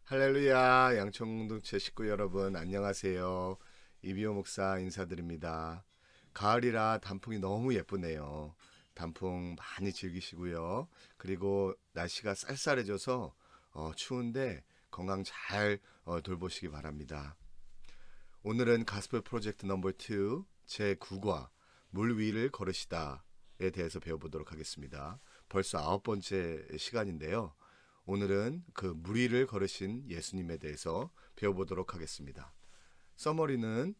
할렐루야, 양천공동체 식구 여러분 안녕하세요. 이비호 목사 인사드립니다. 가을이라 단풍이 너무 예쁘네요. 단풍 많이 즐기시고요. 그리고 날씨가 쌀쌀해져서 추운데 건강 잘 돌보시기 바랍니다. 오늘은 가스펠 프로젝트 넘버 2 제 9과 물 위를 걸으시다에 대해서 배워보도록 하겠습니다. 벌써 9번째 시간인데요. 오늘은 그 물 위를 걸으신 예수님에 대해서 배워보도록 하겠습니다. 서머리는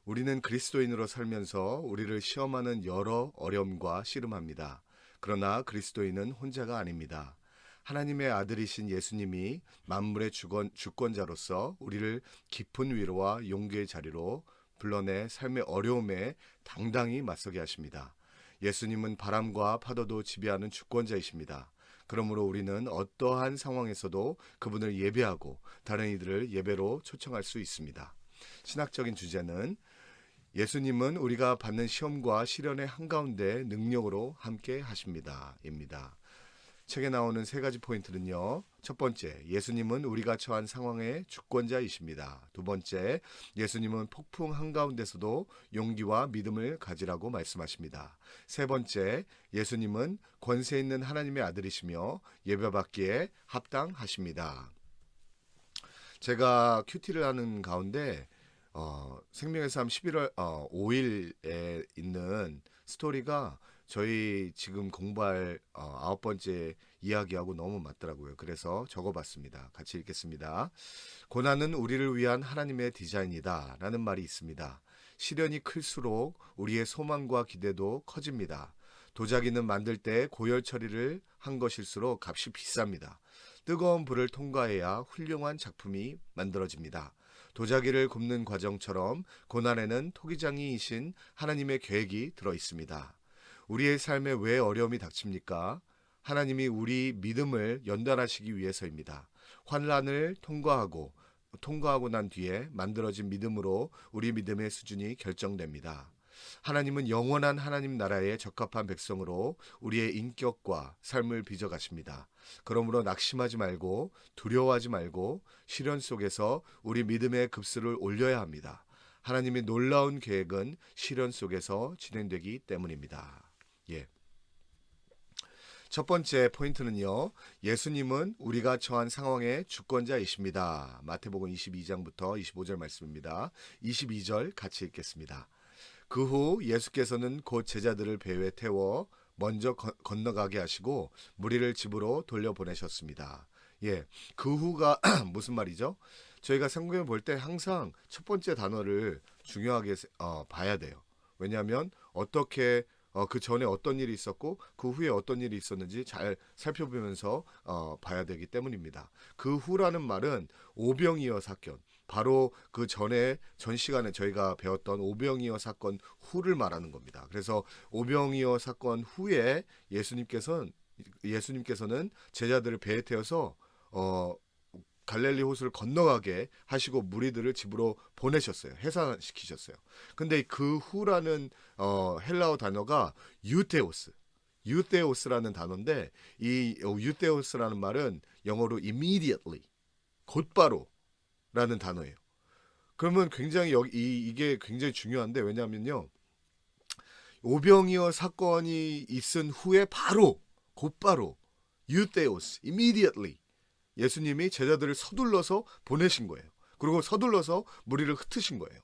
우리는 그리스도인으로 살면서 우리를 시험하는 여러 어려움과 씨름합니다. 그러나 그리스도인은 혼자가 아닙니다. 하나님의 아들이신 예수님이 만물의 주권자로서 우리를 깊은 위로와 용기의 자리로 불러내 삶의 어려움에 당당히 맞서게 하십니다. 예수님은 바람과 파도도 지배하는 주권자이십니다. 그러므로 우리는 어떠한 상황에서도 그분을 예배하고 다른 이들을 예배로 초청할 수 있습니다. 신학적인 주제는 예수님은 우리가 받는 시험과 시련의 한가운데 능력으로 함께 하십니다. 입니다. 책에 나오는 세 가지 포인트는요. 첫 번째, 예수님은 우리가 처한 상황의 주권자이십니다. 두 번째, 예수님은 폭풍 한가운데서도 용기와 믿음을 가지라고 말씀하십니다. 세 번째, 예수님은 권세 있는 하나님의 아들이시며 예배받기에 합당하십니다. 제가 큐티를 하는 가운데 생명의 삶 11월 5일에 있는 스토리가 저희 지금 공부할 9번째 이야기하고 너무 맞더라고요. 그래서 적어봤습니다. 같이 읽겠습니다. 고난은 우리를 위한 하나님의 디자인이다 라는 말이 있습니다. 시련이 클수록 우리의 소망과 기대도 커집니다. 도자기는 만들 때 고열 처리를 한 것일수록 값이 비쌉니다. 뜨거운 불을 통과해야 훌륭한 작품이 만들어집니다. 도자기를 굽는 과정처럼 고난에는 토기장이이신 하나님의 계획이 들어 있습니다. 우리의 삶에 왜 어려움이 닥칩니까? 하나님이 우리 믿음을 연단하시기 위해서입니다. 환난을 통과하고 난 뒤에 만들어진 믿음으로 우리 믿음의 수준이 결정됩니다. 하나님은 영원한 하나님 나라에 적합한 백성으로 우리의 인격과 삶을 빚어가십니다. 그러므로 낙심하지 말고 두려워하지 말고 시련 속에서 우리 믿음의 급수를 올려야 합니다. 하나님의 놀라운 계획은 시련 속에서 진행되기 때문입니다. 예. 첫 번째 포인트는요. 예수님은 우리가 처한 상황의 주권자이십니다. 마태복음 22장부터 25절 말씀입니다. 22절 같이 읽겠습니다. 그 후 예수께서는 곧 제자들을 배에 태워 먼저 건너가게 하시고 무리를 집으로 돌려보내셨습니다. 예, 그 후가 무슨 말이죠? 저희가 성경을 볼 때 항상 첫 번째 단어를 중요하게 봐야 돼요. 왜냐하면 어떻게 그 전에 어떤 일이 있었고 그 후에 어떤 일이 있었는지 잘 살펴보면서 봐야 되기 때문입니다. 그 후라는 말은 오병이어 사건, 바로 그 전에 전 시간에 저희가 배웠던 오병이어 사건 후를 말하는 겁니다. 그래서 오병이어 사건 후에 예수님께서는 제자들을 배에 태워서 갈릴리 호수를 건너가게 하시고 무리들을 집으로 보내셨어요. 해산시키셨어요. 근데 그 후라는 헬라어 단어가 유테오스라는 단어인데 이 유테오스라는 말은 영어로 immediately, 곧바로 라는 단어예요. 그러면 굉장히 이게 굉장히 중요한데 왜냐하면요. 오병이어 사건이 있은 후에 곧바로 유테오스, immediately 예수님이 제자들을 서둘러서 보내신 거예요. 그리고 서둘러서 무리를 흩으신 거예요.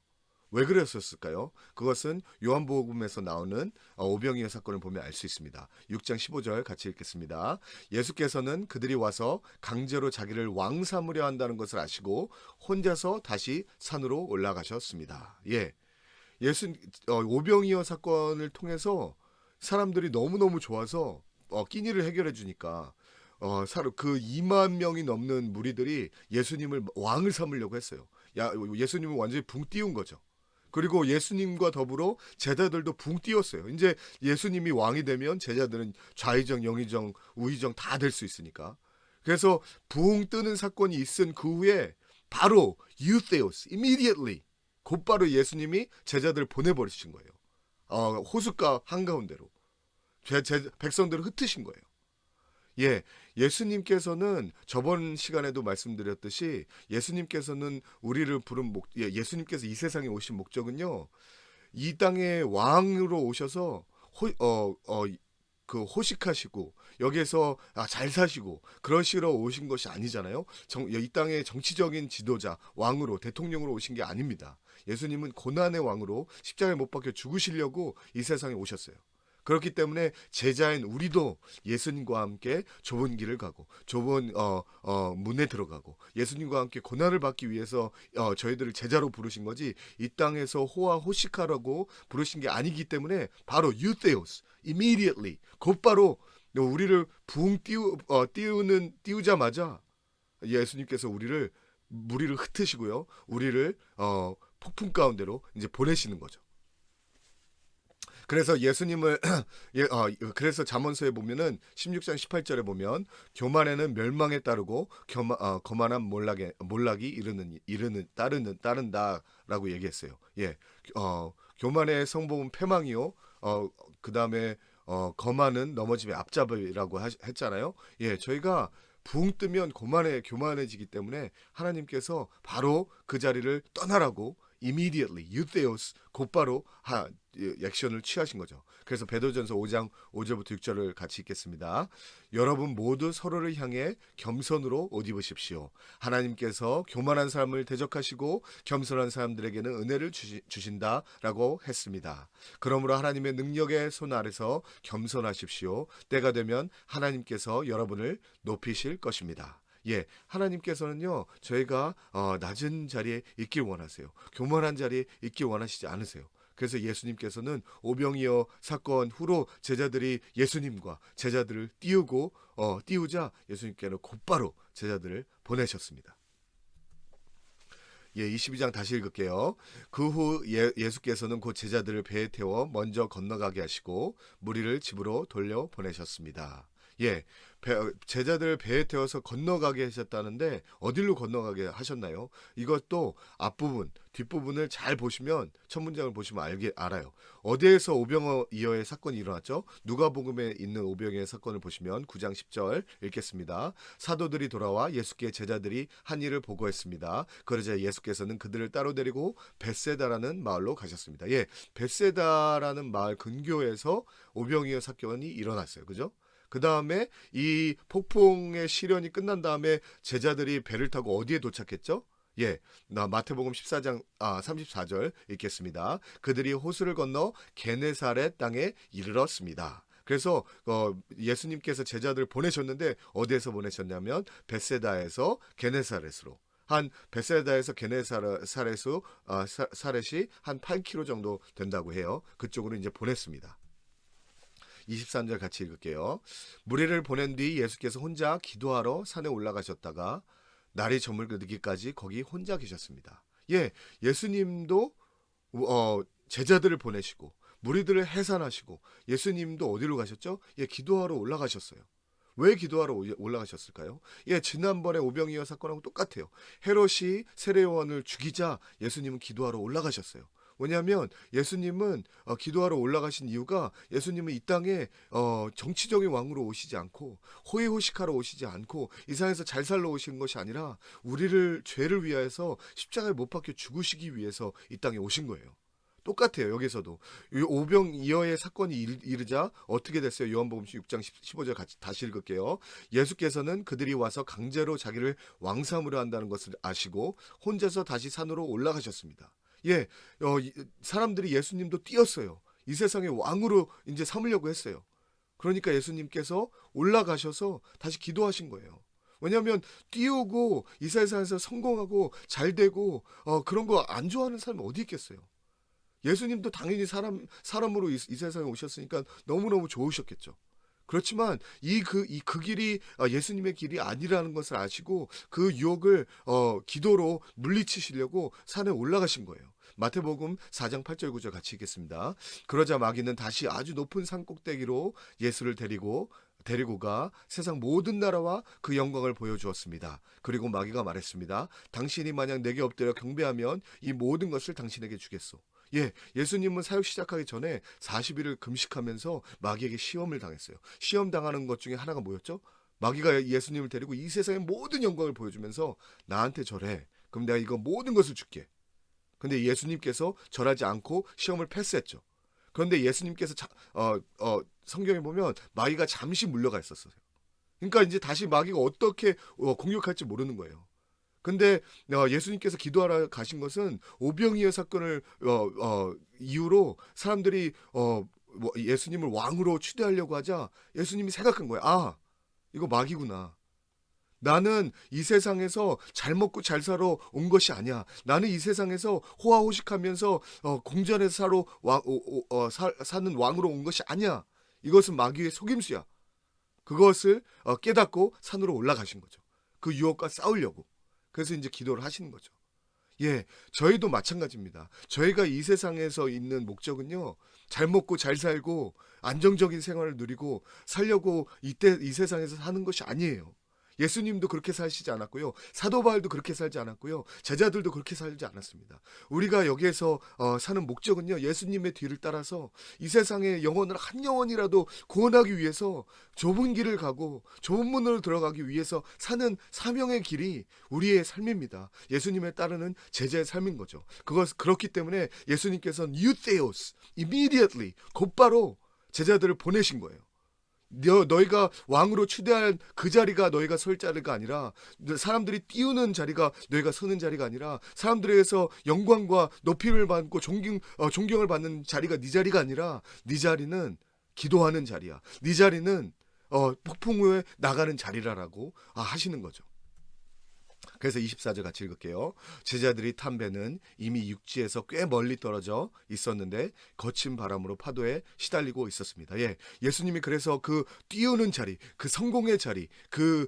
왜 그랬었을까요? 그것은 요한복음에서 나오는 오병이어 사건을 보면 알 수 있습니다. 6장 15절 같이 읽겠습니다. 예수께서는 그들이 와서 강제로 자기를 왕 삼으려 한다는 것을 아시고 혼자서 다시 산으로 올라가셨습니다. 예, 오병이어 사건을 통해서 사람들이 너무너무 좋아서 끼니를 해결해 주니까 그 2만 명이 넘는 무리들이 예수님을 왕을 삼으려고 했어요. 예수님은 완전히 붕 띄운 거죠. 그리고 예수님과 더불어 제자들도 붕 띄었어요. 이제 예수님이 왕이 되면 제자들은 좌의정, 영의정, 우의정 다 될 수 있으니까. 그래서 붕 뜨는 사건이 있은 그 후에 바로 유테오스, immediately 곧바로 예수님이 제자들을 보내버리신 거예요. 호숫가 한가운데로 백성들을 흩으신 거예요. 예, 예수님께서는 저번 시간에도 말씀드렸듯이 예수님께서는 우리를 부른 예수님께서 이 세상에 오신 목적은요, 이 땅의 왕으로 오셔서 호, 어, 어, 그 호식하시고 여기에서 잘 사시고 그런 식으로 오신 것이 아니잖아요. 이 땅의 정치적인 지도자, 왕으로 대통령으로 오신 게 아닙니다. 예수님은 고난의 왕으로 십자가에 못 박혀 죽으시려고 이 세상에 오셨어요. 그렇기 때문에 제자인 우리도 예수님과 함께 좁은 길을 가고 좁은 문에 들어가고 예수님과 함께 고난을 받기 위해서 저희들을 제자로 부르신 거지, 이 땅에서 호화 호식하라고 부르신 게 아니기 때문에 바로 유테오스, immediately, 곧바로 우리를 붕 띄우자마자 예수님께서 무리를 흩으시고요, 우리를 폭풍 가운데로 이제 보내시는 거죠. 그래서 예수님을 그래서 잠언서에 보면은 16장 18절에 보면 교만에는 멸망에 따르고 거만한 몰락이 따른다라고 얘기했어요. 예, 교만의 성공은 패망이요. 그다음에 거만은 넘어짐의 앞잡이라고 했잖아요. 예, 저희가 붕 뜨면 교만해지기 때문에 하나님께서 바로 그 자리를 떠나라고 immediately, eutheos, 곧바로 액션을 취하신 거죠. 그래서 베드로전서 5장 5절부터 6절을 같이 읽겠습니다. 여러분 모두 서로를 향해 겸손으로 옷 입으십시오. 하나님께서 교만한 사람을 대적하시고 겸손한 사람들에게는 은혜를 주신다라고 했습니다. 그러므로 하나님의 능력의 손 아래서 겸손하십시오. 때가 되면 하나님께서 여러분을 높이실 것입니다. 예, 하나님께서는요, 저희가 낮은 자리에 있길 원하세요. 교만한 자리에 있길 원하시지 않으세요. 그래서 예수님께서는 오병이어 사건 후로 제자들이 예수님과 제자들을 띄우자 예수님께는 곧바로 제자들을 보내셨습니다. 예, 22장 다시 읽을게요. 그 후 예수께서는 곧 제자들을 배에 태워 먼저 건너가게 하시고 무리를 집으로 돌려 보내셨습니다. 예, 제자들 배에 태워서 건너가게 하셨다는데 어디로 건너가게 하셨나요? 이것도 앞부분, 뒷부분을 잘 보시면, 첫 문장을 보시면 알아요. 어디에서 오병이어의 사건이 일어났죠? 누가복음에 있는 오병이어의 사건을 보시면 9장 10절 읽겠습니다. 사도들이 돌아와 예수께 제자들이 한 일을 보고했습니다. 그러자 예수께서는 그들을 따로 데리고 벳세다라는 마을로 가셨습니다. 예, 벳세다라는 마을 근교에서 오병이어 사건이 일어났어요. 그죠? 그 다음에 이 폭풍의 시련이 끝난 다음에 제자들이 배를 타고 어디에 도착했죠? 예, 마태복음 14장 34절 읽겠습니다. 그들이 호수를 건너 게네사렛 땅에 이르렀습니다. 그래서 예수님께서 제자들을 보내셨는데 어디에서 보내셨냐면 벳세다에서 게네사렛으로. 벳세다에서 게네사렛이 한 8km 정도 된다고 해요. 그쪽으로 이제 보냈습니다. 23절 같이 읽을게요. 무리를 보낸 뒤 예수께서 혼자 기도하러 산에 올라가셨다가 날이 저물기까지 거기 혼자 계셨습니다. 예, 예수님도 제자들을 보내시고 무리들을 해산하시고 예수님도 어디로 가셨죠? 예, 기도하러 올라가셨어요. 왜 기도하러 올라가셨을까요? 예, 지난번에 오병이어 사건하고 똑같아요. 헤롯이 세례요한을 죽이자 예수님은 기도하러 올라가셨어요. 왜냐하면 예수님은 기도하러 올라가신 이유가, 예수님은 이 땅에 정치적인 왕으로 오시지 않고 호의호식하러 오시지 않고 이 세상에서 잘 살러 오신 것이 아니라 우리를 죄를 위하여서 십자가에 못 박혀 죽으시기 위해서 이 땅에 오신 거예요. 똑같아요. 여기서도 오병이어의 사건이 이르자 어떻게 됐어요? 요한복음 6장 15절 다시 읽을게요. 예수께서는 그들이 와서 강제로 자기를 왕 삼으려 한다는 것을 아시고 혼자서 다시 산으로 올라가셨습니다. 예, 사람들이 예수님도 띄었어요. 이 세상의 왕으로 이제 삼으려고 했어요. 그러니까 예수님께서 올라가셔서 다시 기도하신 거예요. 왜냐하면 띄우고 이 세상에서 성공하고 잘 되고 그런 거 안 좋아하는 사람이 어디 있겠어요. 예수님도 당연히 사람으로 이 세상에 오셨으니까 너무너무 좋으셨겠죠. 그렇지만 그 길이 예수님의 길이 아니라는 것을 아시고 그 유혹을 기도로 물리치시려고 산에 올라가신 거예요. 마태복음 4장 8절 9절 같이 읽겠습니다. 그러자 마귀는 다시 아주 높은 산 꼭대기로 예수를 데리고 가 세상 모든 나라와 그 영광을 보여주었습니다. 그리고 마귀가 말했습니다. 당신이 만약 내게 엎드려 경배하면 이 모든 것을 당신에게 주겠소. 예, 예수님은 사역 시작하기 전에 40일을 금식하면서 마귀에게 시험을 당했어요. 시험 당하는 것 중에 하나가 뭐였죠? 마귀가 예수님을 데리고 이 세상의 모든 영광을 보여주면서 나한테 절해. 그럼 내가 이거 모든 것을 줄게. 근데 예수님께서 절하지 않고 시험을 패스했죠. 그런데 예수님께서 성경에 보면 마귀가 잠시 물러가 있었어요. 그러니까 이제 다시 마귀가 어떻게 공격할지 모르는 거예요. 근데 예수님께서 기도하러 가신 것은 오병이어 사건을 이유로 사람들이 예수님을 왕으로 추대하려고 하자 예수님이 생각한 거예요. 아, 이거 마귀구나. 나는 이 세상에서 잘 먹고 잘 살아 온 것이 아니야. 나는 이 세상에서 호화호식하면서 공전에서 사는 왕으로 온 것이 아니야. 이것은 마귀의 속임수야. 그것을 깨닫고 산으로 올라가신 거죠. 그 유혹과 싸우려고. 그래서 이제 기도를 하시는 거죠. 예, 저희도 마찬가지입니다. 저희가 이 세상에서 있는 목적은요, 잘 먹고 잘 살고 안정적인 생활을 누리고 살려고 이 세상에서 사는 것이 아니에요. 예수님도 그렇게 사시지 않았고요. 사도 바울도 그렇게 살지 않았고요. 제자들도 그렇게 살지 않았습니다. 우리가 여기에서 사는 목적은요, 예수님의 뒤를 따라서 이 세상의 영혼을 한 영혼이라도 구원하기 위해서 좁은 길을 가고 좁은 문으로 들어가기 위해서 사는 사명의 길이 우리의 삶입니다. 예수님을 따르는 제자의 삶인 거죠. 그렇기 때문에 예수님께서는 eutheos, immediately, 곧바로 제자들을 보내신 거예요. 너희가 왕으로 추대할 그 자리가 너희가 설 자리가 아니라, 사람들이 띄우는 자리가 너희가 서는 자리가 아니라, 사람들에게서 영광과 높임을 받고 존경을 받는 자리가 네 자리가 아니라, 네 자리는 기도하는 자리야. 네 자리는 폭풍 후에 나가는 자리라라고 하시는 거죠. 그래서 24절 같이 읽을게요. 제자들이 탄 배는 이미 육지에서 꽤 멀리 떨어져 있었는데 거친 바람으로 파도에 시달리고 있었습니다. 예, 예수님이 그래서 그 띄우는 자리, 그 성공의 자리, 그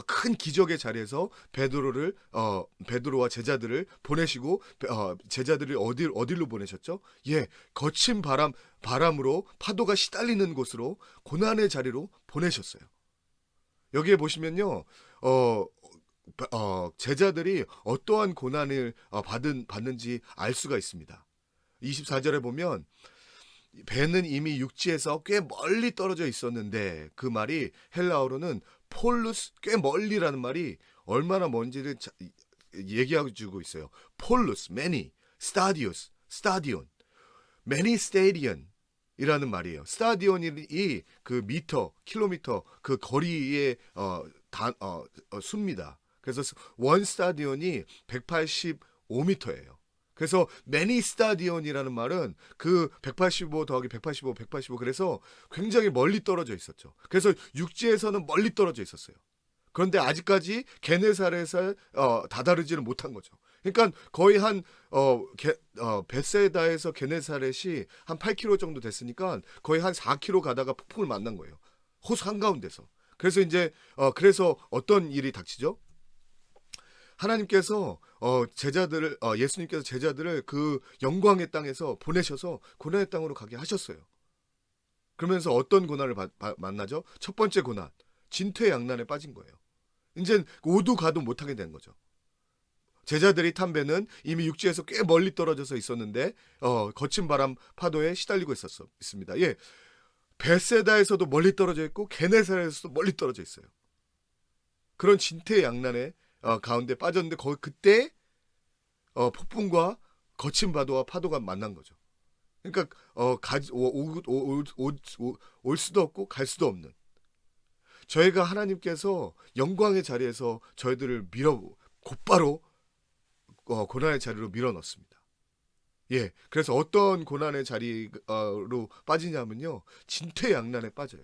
큰 기적의 자리에서 베드로와 제자들을 보내시고, 제자들을 어디로 보내셨죠? 예, 거친 바람으로 파도가 시달리는 곳으로, 고난의 자리로 보내셨어요. 여기에 보시면요, 제자들이 어떠한 고난을 받는지 알 수가 있습니다. 24절에 보면 배는 이미 육지에서 꽤 멀리 떨어져 있었는데, 그 말이 헬라어로는 폴루스, 꽤 멀리라는 말이 얼마나 먼지를 얘기해주고 있어요. 폴루스, many, 스타디오스, 스타디온, many stadion 이라는 말이에요. 스타디온이 그 미터, 킬로미터, 그 거리의 수입니다. 그래서 원 스타디온이 185m예요. 그래서 매니 스타디온이라는 말은 그 185 더하기 185 그래서 굉장히 멀리 떨어져 있었죠. 그래서 육지에서는 멀리 떨어져 있었어요. 그런데 아직까지 게네사렛에 다다르지는 못한 거죠. 그러니까 거의 한 베세다에서 게네사렛이 한 8km 정도 됐으니까 거의 한 4km 가다가 폭풍을 만난 거예요. 호수 한가운데서. 그래서 이제 그래서 어떤 일이 닥치죠? 하나님께서 예수님께서 제자들을 그 영광의 땅에서 보내셔서 고난의 땅으로 가게 하셨어요. 그러면서 어떤 고난을 만나죠? 첫 번째 고난, 진퇴양난에 빠진 거예요. 이제 오도 가도 못하게 된 거죠. 제자들이 탄 배는 이미 육지에서 꽤 멀리 떨어져서 있었는데 거친 바람 파도에 시달리고 있습니다. 예, 베세다에서도 멀리 떨어져 있고 게네사렛에서도 멀리 떨어져 있어요. 그런 진퇴양난에 가운데 빠졌는데 그때 폭풍과 거친 파도가 만난 거죠. 그러니까 올 수도 없고 갈 수도 없는, 저희가 하나님께서 영광의 자리에서 저희들을 곧바로 고난의 자리로 밀어넣습니다. 예, 그래서 어떤 고난의 자리로 빠지냐면요, 진퇴양난에 빠져요.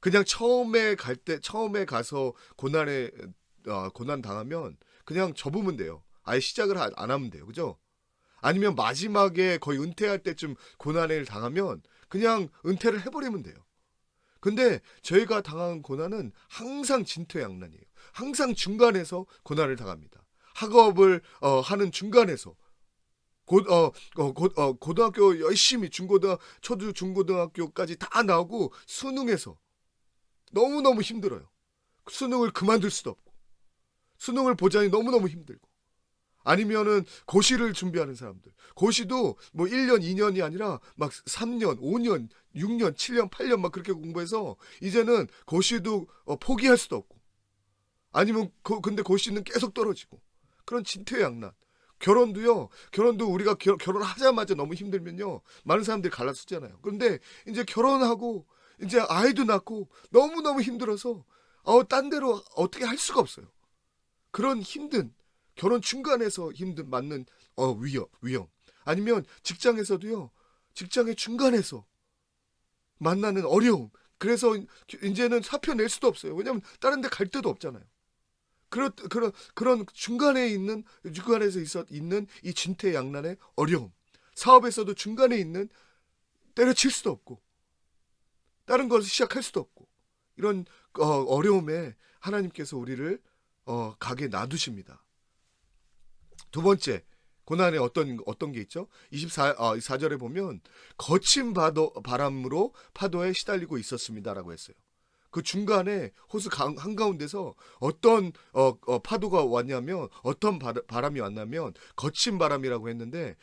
그냥 처음에 가서 고난 당하면 그냥 접으면 돼요. 아예 시작을 안 하면 돼요. 그죠? 아니면 마지막에 거의 은퇴할 때쯤 고난을 당하면 그냥 은퇴를 해버리면 돼요. 근데 저희가 당한 고난은 항상 진퇴양난이에요. 항상 중간에서 고난을 당합니다. 학업을 하는 중간에서, 고등학교 열심히 중고등학교까지 다 나오고 수능에서 너무너무 힘들어요. 수능을 그만둘 수도 없고, 수능을 보자니 너무너무 힘들고, 아니면은 고시를 준비하는 사람들. 고시도 뭐 1년, 2년이 아니라 막 3년, 5년, 6년, 7년, 8년 막 그렇게 공부해서 이제는 고시도 포기할 수도 없고. 아니면 근데 고시는 계속 떨어지고. 그런 진퇴양난. 결혼도요. 결혼도 우리가 결혼하자마자 너무 힘들면요. 많은 사람들이 갈라서잖아요. 그런데 이제 결혼하고 이제 아이도 낳고 너무너무 힘들어서 딴 데로 어떻게 할 수가 없어요. 그런 힘든 결혼 중간에서 힘든 맞는 위험. 아니면 직장에서도요. 직장의 중간에서 만나는 어려움. 그래서 이제는 사표 낼 수도 없어요. 왜냐하면 다른 데 갈 데도 없잖아요. 그런 중간에서 있는 이 진퇴양난의 어려움. 사업에서도 중간에 있는 때려칠 수도 없고 다른 것을 시작할 수도 없고 이런 어려움에 하나님께서 우리를 가게 놔두십니다. 두 번째 고난에 어떤 게 있죠? 4절에 보면 거친 바람으로 파도에 시달리고 있었습니다라고 했어요. 그 중간에 호수 한가운데서 어떤 파도가 왔냐면 어떤 바람이 왔냐면 거친 바람이라고 했는데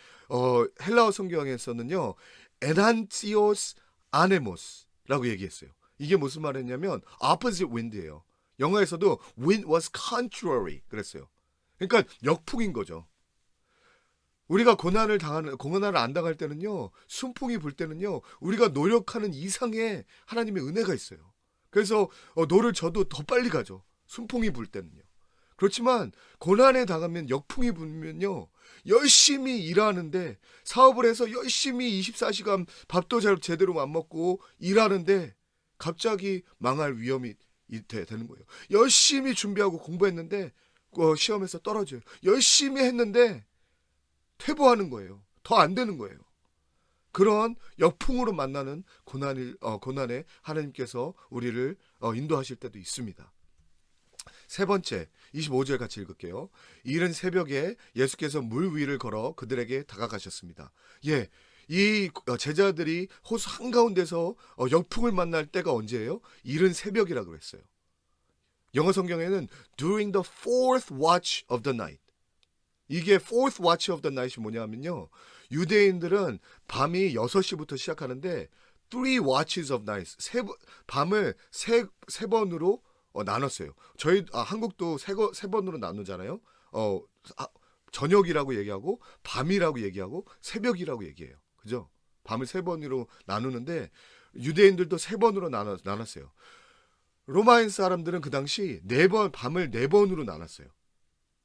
헬라어 성경에서는요 에난티오스 아네모스라고 얘기했어요. 이게 무슨 말이냐면 opposite wind예요. 영어에서도 wind was contrary 그랬어요. 그러니까 역풍인 거죠. 우리가 고난을 안 당할 때는요, 순풍이 불 때는요, 우리가 노력하는 이상의 하나님의 은혜가 있어요. 그래서 노를 져도 더 빨리 가죠. 순풍이 불 때는요. 그렇지만 고난에 당하면 역풍이 불면요, 열심히 일하는데 사업을 해서 열심히 24시간 밥도 제대로 안 먹고 일하는데 갑자기 망할 위험이 되는 거예요. 열심히 준비하고 공부했는데 시험에서 떨어져요. 열심히 했는데 퇴보하는 거예요. 더 안 되는 거예요. 그런 역풍으로 만나는 고난에 하나님께서 우리를 인도하실 때도 있습니다. 세 번째 25절 같이 읽을게요. 이른 새벽에 예수께서 물 위를 걸어 그들에게 다가가셨습니다. 예, 이 제자들이 호수 한가운데서 역풍을 만날 때가 언제예요? 이른 새벽이라고 했어요. 영어 성경에는 during the fourth watch of the night. 이게 fourth watch of the night이 뭐냐면요. 유대인들은 밤이 6시부터 시작하는데 three watches of night. 밤을 세 번으로 나눴어요. 저희 한국도 세 번으로 나누잖아요. 저녁이라고 얘기하고 밤이라고 얘기하고 새벽이라고 얘기해요. 그죠? 밤을 세 번으로 나누는데 유대인들도 세 번으로 나눴어요. 로마인 사람들은 그 당시 밤을 4번으로 나눴어요.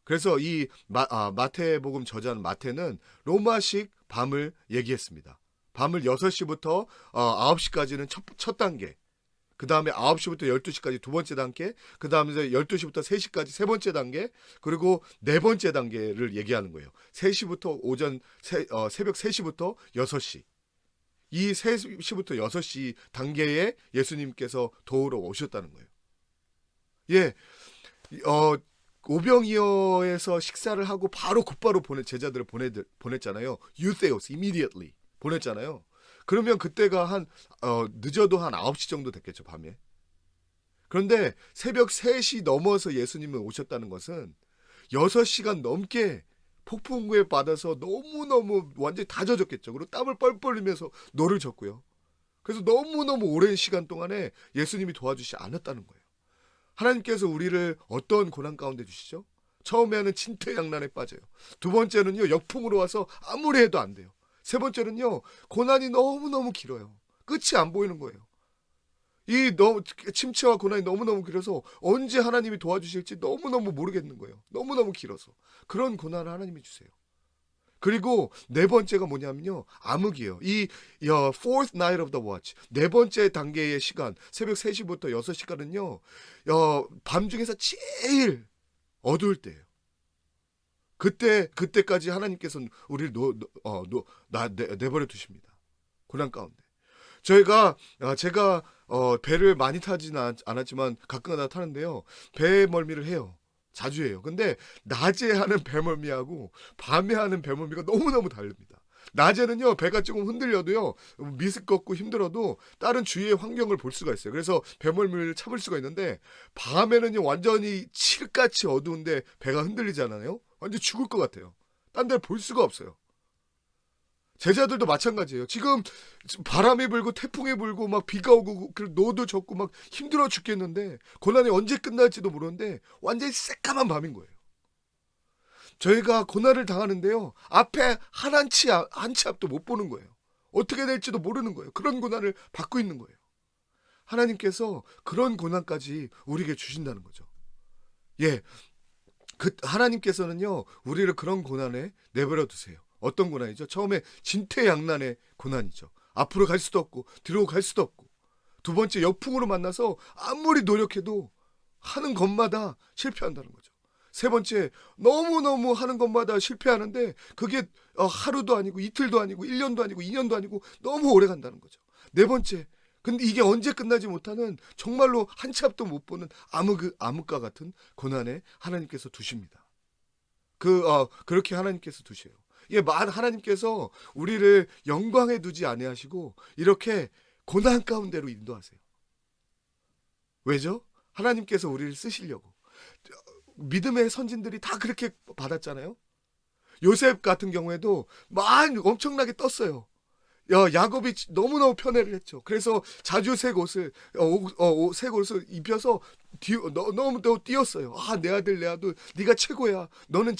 그래서 이 마태복음 저자는 마태는 로마식 밤을 얘기했습니다. 밤을 6시부터 9시까지는 첫 단계, 그 다음에 9시부터 12시까지 두 번째 단계, 그 다음에 12시부터 3시까지 세 번째 단계, 그리고 네 번째 단계를 얘기하는 거예요. 3시부터 새벽 3시부터 6시. 이 3시부터 6시 단계에 예수님께서 도우러 오셨다는 거예요. 예, 오병이어에서 식사를 하고 곧바로 제자들을 보냈잖아요. 유세오스 immediately 보냈잖아요. 그러면 그때가 늦어도 한 9시 정도 됐겠죠, 밤에. 그런데 새벽 3시 넘어서 예수님은 오셨다는 것은 6시간 넘게 폭풍우에 받아서 너무너무 완전히 다 젖었겠죠. 그리고 땀을 뻘뻘 흘리면서 노를 졌고요. 그래서 너무너무 오랜 시간 동안에 예수님이 도와주시지 않았다는 거예요. 하나님께서 우리를 어떤 고난 가운데 주시죠? 처음에는 진퇴양난에 빠져요. 두 번째는요, 역풍으로 와서 아무리 해도 안 돼요. 세 번째는요, 고난이 너무너무 길어요. 끝이 안 보이는 거예요. 침체와 고난이 너무너무 길어서 언제 하나님이 도와주실지 너무너무 모르겠는 거예요. 너무너무 길어서. 그런 고난을 하나님이 주세요. 그리고 네 번째가 뭐냐면요, 암흑이에요. fourth night of the watch, 네 번째 단계의 시간, 새벽 3시부터 6시까지는요, 밤 중에서 제일 어두울 때예요. 그때까지 하나님께서는 우리를 내버려 두십니다. 고난 가운데. 제가 배를 많이 타지는 않았지만 가끔가다 타는데요, 배 멀미를 해요. 자주 해요. 근데 낮에 하는 배멀미하고 밤에 하는 배멀미가 너무너무 다릅니다. 낮에는요 배가 조금 흔들려도요 미스껍고 힘들어도 다른 주위의 환경을 볼 수가 있어요. 그래서 배멀미를 참을 수가 있는데 밤에는요 완전히 칠같이 어두운데 배가 흔들리잖아요. 완전 죽을 것 같아요. 딴 데를 볼 수가 없어요. 제자들도 마찬가지예요. 지금 바람이 불고 태풍이 불고 막 비가 오고 노도 젖고 막 힘들어 죽겠는데 고난이 언제 끝날지도 모르는데 완전히 새까만 밤인 거예요. 저희가 고난을 당하는데요. 앞에 한 치 앞도 못 보는 거예요. 어떻게 될지도 모르는 거예요. 그런 고난을 받고 있는 거예요. 하나님께서 그런 고난까지 우리에게 주신다는 거죠. 예, 하나님께서는요 우리를 그런 고난에 내버려 두세요. 어떤 고난이죠? 처음에 진퇴양난의 고난이죠. 앞으로 갈 수도 없고 뒤로 갈 수도 없고. 두 번째 역풍으로 만나서 아무리 노력해도 하는 것마다 실패한다는 거죠. 세 번째 너무너무 하는 것마다 실패하는데 그게 하루도 아니고 이틀도 아니고 1년도 아니고 2년도 아니고 너무 오래 간다는 거죠. 네 번째 근데 이게 언제 끝나지 못하는 정말로 한 치 앞도 못 보는 암흑과 같은 고난에 하나님께서 두십니다. 그렇게 하나님께서 두셔요. 예, 하나님께서 우리를 영광에 두지 아니하시고 이렇게 고난 가운데로 인도하세요. 왜죠? 하나님께서 우리를 쓰시려고. 믿음의 선진들이 다 그렇게 받았잖아요. 요셉 같은 경우에도 엄청나게 떴어요. 야곱이 너무너무 편애를 했죠. 그래서 자주 새 옷을 입혀서 너무 뛰었어요. 내 아들 네가 최고야. 너는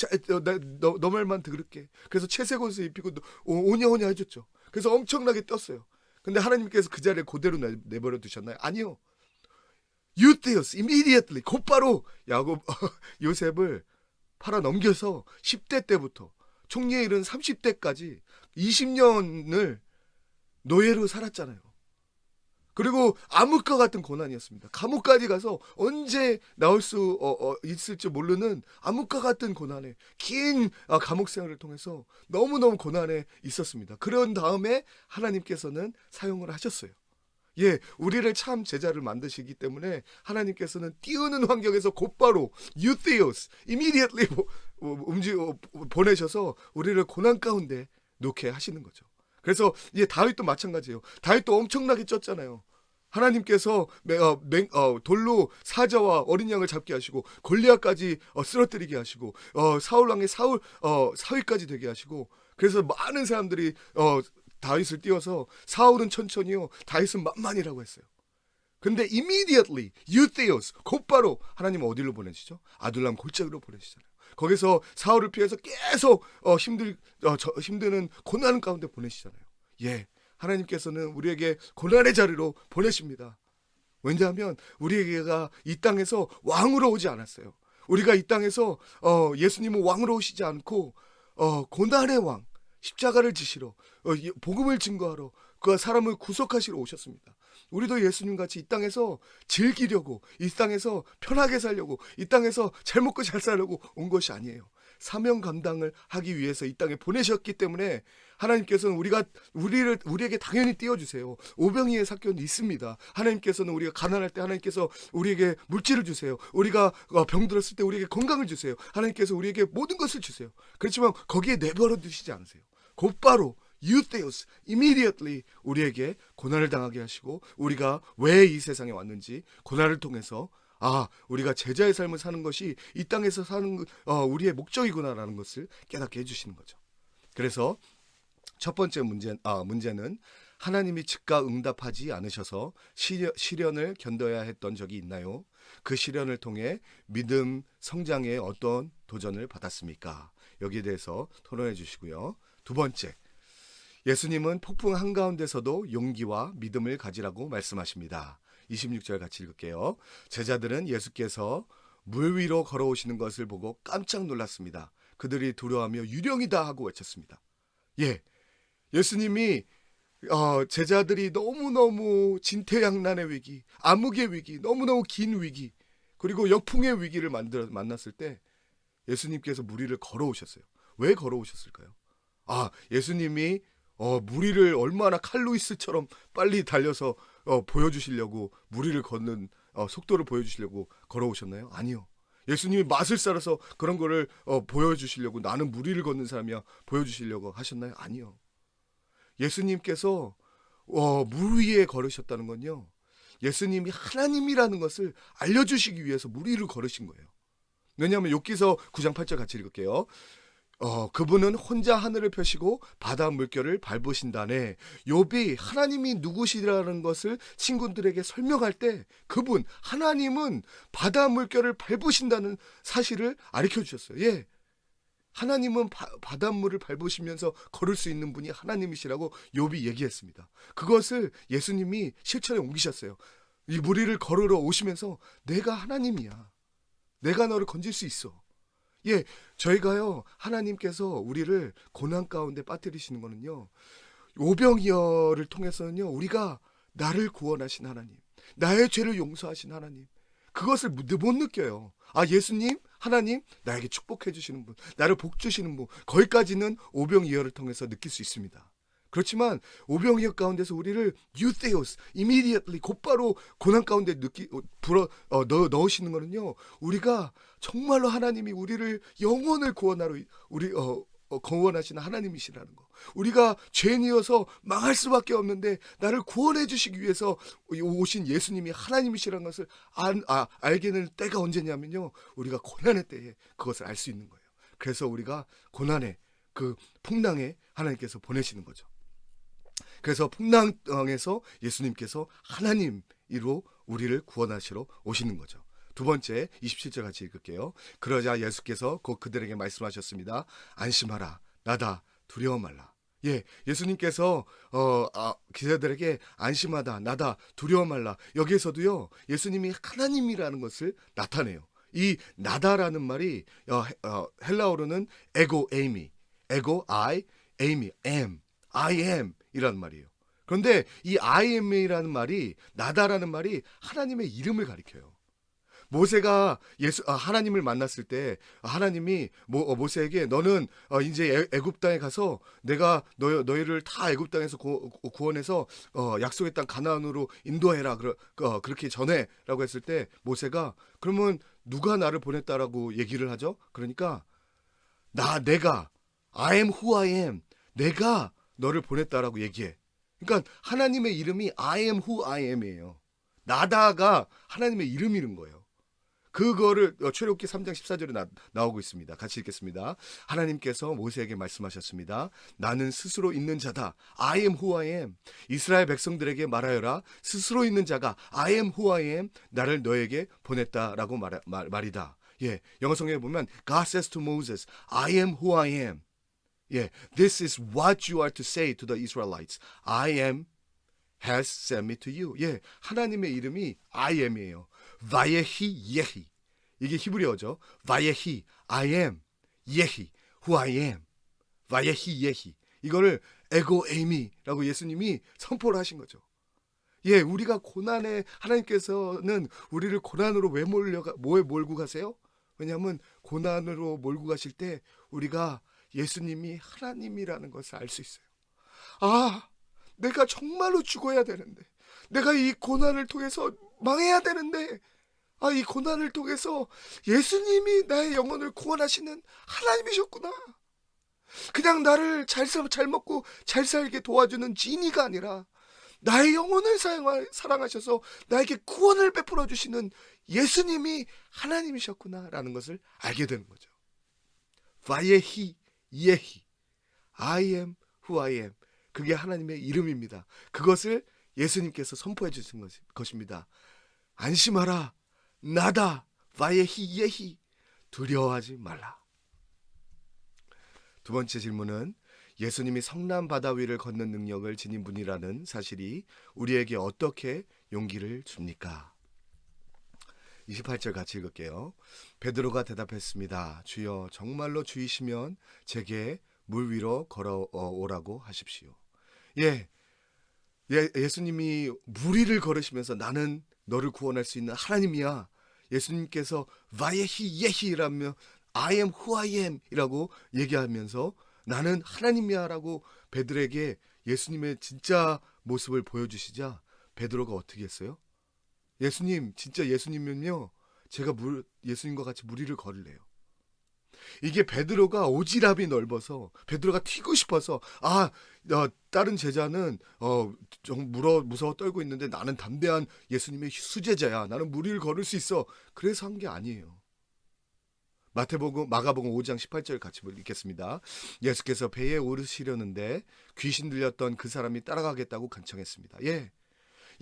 너 말만 들을게. 그래서 채색 옷을 입히고 오냐오냐 해줬죠. 그래서 엄청나게 떴어요. 근데 하나님께서 그 자리에 그대로 내버려 두셨나요? 아니요. 유태였어. immediately 곧바로 요셉을 팔아 넘겨서 10대 때부터 총리에 이른 30대까지 20년을 노예로 살았잖아요. 그리고 암흑과 같은 고난이었습니다. 감옥까지 가서 언제 나올 수 있을지 모르는 암흑과 같은 고난에 긴 감옥 생활을 통해서 너무너무 고난에 있었습니다. 그런 다음에 하나님께서는 사용을 하셨어요. 예, 우리를 참 제자를 만드시기 때문에 하나님께서는 띄우는 환경에서 곧바로 유theos, immediately 보내셔서 우리를 고난 가운데 놓게 하시는 거죠. 그래서 다윗도 마찬가지예요. 다윗도 엄청나게 쪘잖아요. 하나님께서 돌로 사자와 어린 양을 잡게 하시고 골리앗까지 쓰러뜨리게 하시고 사울왕의 사위까지 되게 하시고 그래서 많은 사람들이 다윗을 띄워서 사울은 천천히요 다윗은 만만이라고 했어요. 근데 immediately 유theos 곧바로 하나님은 어디로 보내시죠? 아둘람 골짜기로 보내시잖아요. 거기서 사울을 피해서 계속 힘드는 고난 가운데 보내시잖아요. 예, 하나님께서는 우리에게 고난의 자리로 보내십니다. 왜냐하면 우리가 이 땅에서 왕으로 오지 않았어요. 우리가 이 땅에서 예수님은 왕으로 오시지 않고 고난의 왕 십자가를 지시러 복음을 증거하러 그 사람을 구속하시러 오셨습니다. 우리도 예수님 같이 이 땅에서 즐기려고 이 땅에서 편하게 살려고 이 땅에서 잘 먹고 잘 살려고 온 것이 아니에요. 사명 감당을 하기 위해서 이 땅에 보내셨기 때문에 하나님께서는 우리에게 당연히 띄워주세요. 오병이의 사건이 있습니다. 하나님께서는 우리가 가난할 때 하나님께서 우리에게 물질을 주세요. 우리가 병들었을 때 우리에게 건강을 주세요. 하나님께서 우리에게 모든 것을 주세요. 그렇지만 거기에 내버려 두시지 않으세요. 곧바로 유theos, immediately 우리에게 고난을 당하게 하시고 우리가 왜 이 세상에 왔는지 고난을 통해서 우리가 제자의 삶을 사는 것이 이 땅에서 사는 우리의 목적이구나라는 것을 깨닫게 해주시는 거죠. 그래서 첫 번째 문제는 하나님이 즉각 응답하지 않으셔서 시련을 견뎌야 했던 적이 있나요? 그 시련을 통해 믿음 성장에 어떤 도전을 받았습니까? 여기에 대해서 토론해 주시고요. 두 번째, 예수님은 폭풍 한가운데서도 용기와 믿음을 가지라고 말씀하십니다. 26절 같이 읽을게요. 제자들은 예수께서 물 위로 걸어오시는 것을 보고 깜짝 놀랐습니다. 그들이 두려워하며 유령이다 하고 외쳤습니다. 예, 예수님이 제자들이 너무너무 진퇴양난의 위기, 암흑의 위기, 너무너무 긴 위기, 그리고 역풍의 위기를 만났을 때 예수님께서 물 위를 걸어오셨어요. 왜 걸어오셨을까요? 예수님이 물 위를 얼마나 칼루이스처럼 빨리 달려서 보여주시려고 물 위를 걷는 속도를 보여주시려고 걸어오셨나요? 아니요. 예수님이 맛을 살아서 그런 거를 보여주시려고 나는 물 위를 걷는 사람이야 보여주시려고 하셨나요? 아니요. 예수님께서 물 위에 걸으셨다는 건요, 예수님이 하나님이라는 것을 알려주시기 위해서 물 위를 걸으신 거예요. 왜냐하면 욥기서 9장 8절 같이 읽을게요. 그분은 혼자 하늘을 펴시고 바다 물결을 밟으신다네. 욥이 하나님이 누구시라는 것을 친구들에게 설명할 때 그분 하나님은 바다 물결을 밟으신다는 사실을 가르쳐 주셨어요. 예, 하나님은 바닷물을 밟으시면서 걸을 수 있는 분이 하나님이시라고 욥이 얘기했습니다. 그것을 예수님이 실천에 옮기셨어요. 이 물 위를 걸으러 오시면서 내가 하나님이야, 내가 너를 건질 수 있어. 예, 저희가요, 하나님께서 우리를 고난 가운데 빠뜨리시는 거는요, 오병이어를 통해서는요, 우리가 나를 구원하신 하나님, 나의 죄를 용서하신 하나님, 그것을 못 느껴요. 아, 예수님, 하나님, 나에게 축복해 주시는 분, 나를 복 주시는 분, 거기까지는 오병이어를 통해서 느낄 수 있습니다. 그렇지만 오병이어 가운데서 우리를 유테오스, immediately, 곧바로 고난 가운데 넣으시는 거는요, 우리가 정말로 하나님이 우리를 영혼을 구원하러 구원하시는 하나님이시라는 거, 우리가 죄인이어서 망할 수밖에 없는데 나를 구원해 주시기 위해서 오신 예수님이 하나님이시라는 것을 알게 될 때가 언제냐면요, 우리가 고난의 때에 그것을 알 수 있는 거예요. 그래서 우리가 고난의 그 풍랑에 하나님께서 보내시는 거죠. 그래서 풍랑에서 예수님께서 하나님으로 우리를 구원하시러 오시는 거죠. 두 번째 27절 같이 읽을게요. 그러자 예수께서 곧 그들에게 말씀하셨습니다. 안심하라, 나다, 두려워 말라. 예, 예수님께서 기자들에게 안심하다, 나다, 두려워 말라. 여기에서도요, 예수님이 하나님이라는 것을 나타내요. 이 나다라는 말이 헬라어로는 에고 에이미, 에고 I, 에이미 am, I am 이라는 말이에요. 그런데 이 I am이라는 말이, 나다라는 말이 하나님의 이름을 가리켜요. 모세가 하나님을 만났을 때 하나님이 모세에게 너는 이제 애굽 땅에 가서 내가 너희를 다 애굽 땅에서 구원해서 약속의 땅 가나안으로 인도해라, 그렇게 전해라고 했을 때 모세가 그러면 누가 나를 보냈다라고 얘기를 하죠? 그러니까 내가 I am who I am, 내가 너를 보냈다라고 얘기해. 그러니까 하나님의 이름이 I am who I am이에요. 나다가 하나님의 이름이는 거예요. 그거를 출애굽기 3장 14절에 나오고 있습니다. 같이 읽겠습니다. 하나님께서 모세에게 말씀하셨습니다. 나는 스스로 있는 자다. I am who I am. 이스라엘 백성들에게 말하여라. 스스로 있는 자가 I am who I am. 나를 너에게 보냈다라고 말이다. 예, 영어 성경에 보면 God says to Moses, I am who I am. 예, this is what you are to say to the Israelites. I am has sent me to you. 예, 하나님의 이름이 I am이에요. 바예히 예히, 이게 히브리어죠. 바예히 I am, 예히 who I am, 바예히 예히, 이거를 에고 에이미라고 예수님이 선포를 하신 거죠. 예, 우리가 고난에, 하나님께서는 우리를 고난으로 왜 몰고 가세요? 왜냐하면 고난으로 몰고 가실 때 우리가 예수님이 하나님이라는 것을 알 수 있어요. 아, 내가 정말로 죽어야 되는데, 내가 이 고난을 통해서 망해야 되는데, 이 고난을 통해서 예수님이 나의 영혼을 구원하시는 하나님이셨구나. 그냥 나를 잘 먹고 잘 살게 도와주는 지니가 아니라 나의 영혼을 사랑하셔서 나에게 구원을 베풀어 주시는 예수님이 하나님이셨구나라는 것을 알게 되는 거죠. 바예히 예히, I am who I am. 그게 하나님의 이름입니다. 그것을 예수님께서 선포해 주신 것입니다. 안심하라, 나다, 바예히 예히, 두려워하지 말라. 두 번째 질문은 예수님이 성남 바다 위를 걷는 능력을 지닌 분이라는 사실이 우리에게 어떻게 용기를 줍니까? 28절 같이 읽을게요. 베드로가 대답했습니다. 주여, 정말로 주이시면 제게 물 위로 걸어오라고 하십시오. 예수님이 물 위를 걸으시면서 나는 너를 구원할 수 있는 하나님이야. 예수님께서 바예히 예히라며 I am who I am 이라고 얘기하면서 나는 하나님이야 라고 베드로에게 예수님의 진짜 모습을 보여주시자 베드로가 어떻게 했어요? 예수님, 진짜 예수님은요, 제가 예수님과 같이 물 위를 걸을래요. 이게 베드로가 오지랖이 넓어서 베드로가 튀고 싶어서 다른 제자는 좀 무서워 떨고 있는데 나는 담대한 예수님의 수제자야. 나는 물 위를 걸을 수 있어. 그래서 한 게 아니에요. 마가복음 5장 18절 같이 읽겠습니다. 예수께서 배에 오르시려는데 귀신 들렸던 그 사람이 따라가겠다고 간청했습니다. 예,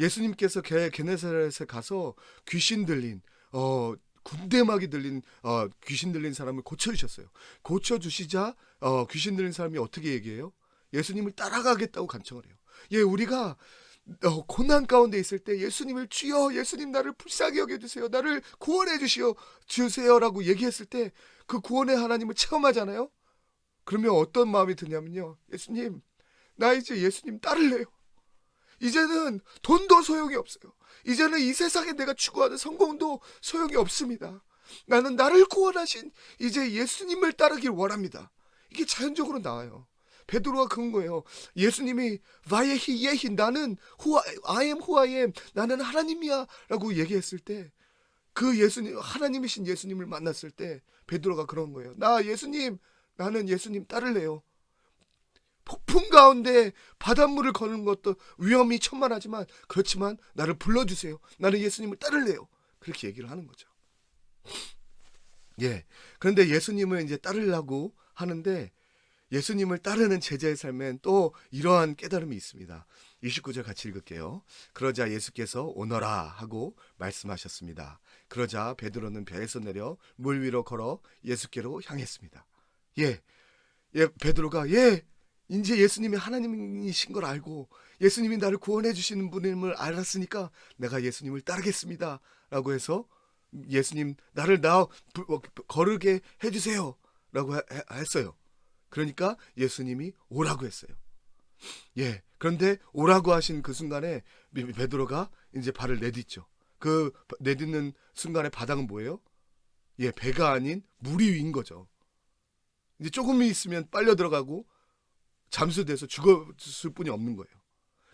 예수님께서 게네사렛에 가서 귀신 들린 군대막이 들린 귀신 들린 사람을 고쳐주셨어요. 고쳐주시자 귀신 들린 사람이 어떻게 얘기해요? 예수님을 따라가겠다고 간청을 해요. 예, 우리가 고난 가운데 있을 때 예수님을 주여, 예수님 나를 불쌍히 여겨주세요, 나를 구원해 주세요라고 얘기했을 때 그 구원의 하나님을 체험하잖아요. 그러면 어떤 마음이 드냐면요, 예수님, 나 이제 예수님 따를래요. 이제는 돈도 소용이 없어요. 이제는 이 세상에 내가 추구하는 성공도 소용이 없습니다. 나는 나를 구원하신 이제 예수님을 따르길 원합니다. 이게 자연적으로 나와요. 베드로가 그런 거예요. 예수님이 와예히 예히, 나는 I am who I am, 나는 하나님이야 라고 얘기했을 때, 그 예수님, 하나님이신 예수님을 만났을 때 베드로가 그런 거예요. 나는 예수님 따를래요. 폭풍 가운데 바닷물을 거는 것도 위험이 천만하지만, 그렇지만 나를 불러주세요. 나는 예수님을 따를래요. 그렇게 얘기를 하는 거죠. 예. 그런데 예수님을 이제 따르려고 하는데, 예수님을 따르는 제자의 삶엔 또 이러한 깨달음이 있습니다. 29절 같이 읽을게요. 그러자 예수께서 오너라 하고 말씀하셨습니다. 그러자 베드로는 배에서 내려 물 위로 걸어 예수께로 향했습니다. 예, 베드로가 이제 예수님이 하나님이신 걸 알고 예수님이 나를 구원해 주시는 분임을 알았으니까 내가 예수님을 따르겠습니다 라고 해서, 예수님 나를 거르게 해주세요 라고 했어요. 그러니까 예수님이 오라고 했어요. 예, 그런데 오라고 하신 그 순간에 베드로가 이제 발을 내딛죠. 그 내딛는 순간에 바닥은 뭐예요? 예, 배가 아닌 물이 위인 거죠. 이제 조금 있으면 빨려 들어가고 잠수돼서 죽었을 뿐이 없는 거예요.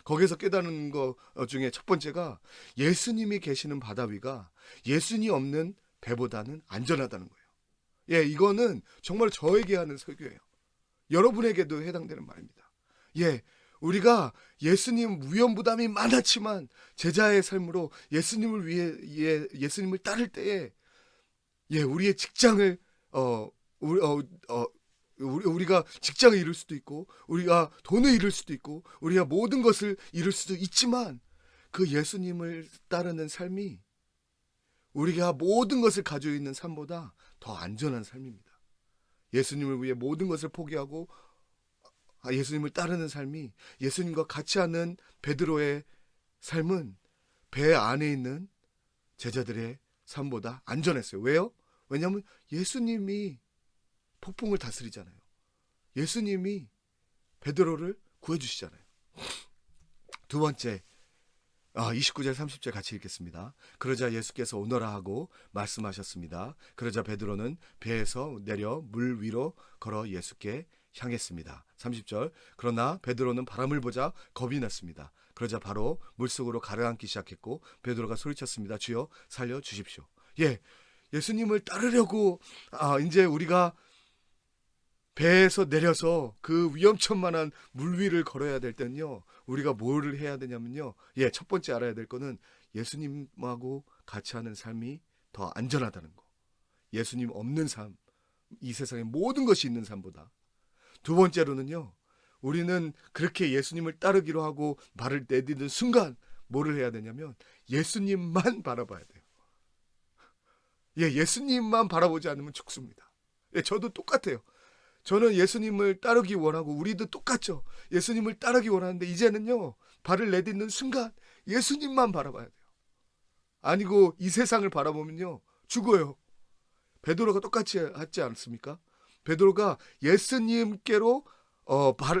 거기서 깨닫는 것 중에 첫 번째가, 예수님이 계시는 바다 위가 예수님 없는 배보다는 안전하다는 거예요. 예, 이거는 정말 저에게 하는 설교예요. 여러분에게도 해당되는 말입니다. 예, 우리가 예수님 위험 부담이 많았지만 제자의 삶으로 예수님을 위해 예수님을 따를 때에, 예, 우리의 직장을 우리가 직장을 잃을 수도 있고, 우리가 돈을 잃을 수도 있고, 우리가 모든 것을 잃을 수도 있지만, 그 예수님을 따르는 삶이 우리가 모든 것을 가지고 있는 삶보다 더 안전한 삶입니다. 예수님을 위해 모든 것을 포기하고 예수님을 따르는 삶이, 예수님과 같이 하는 베드로의 삶은 배 안에 있는 제자들의 삶보다 안전했어요. 왜요? 왜냐하면 예수님이 폭풍을 다스리잖아요. 예수님이 베드로를 구해주시잖아요. 두 번째, 29절 30절 같이 읽겠습니다. 그러자 예수께서 오너라 하고 말씀하셨습니다. 그러자 베드로는 배에서 내려 물 위로 걸어 예수께 향했습니다. 30절, 그러나 베드로는 바람을 보자 겁이 났습니다. 그러자 바로 물속으로 가라앉기 시작했고 베드로가 소리쳤습니다. 주여 살려주십시오. 예, 예수님을 따르려고 이제 우리가 배에서 내려서 그 위험천만한 물 위를 걸어야 될 때는요, 우리가 뭐를 해야 되냐면요, 예, 첫 번째 알아야 될 거는 예수님하고 같이 하는 삶이 더 안전하다는 거. 예수님 없는 삶, 이 세상에 모든 것이 있는 삶보다. 두 번째로는요, 우리는 그렇게 예수님을 따르기로 하고 발을 내딛는 순간 뭐를 해야 되냐면 예수님만 바라봐야 돼요. 예, 예수님만 바라보지 않으면 죽습니다. 예, 저도 똑같아요. 저는 예수님을 따르기 원하고, 우리도 똑같죠. 예수님을 따르기 원하는데 이제는요, 발을 내딛는 순간 예수님만 바라봐야 돼요. 아니고 이 세상을 바라보면요 죽어요. 베드로가 똑같이 하지 않습니까? 베드로가 예수님께로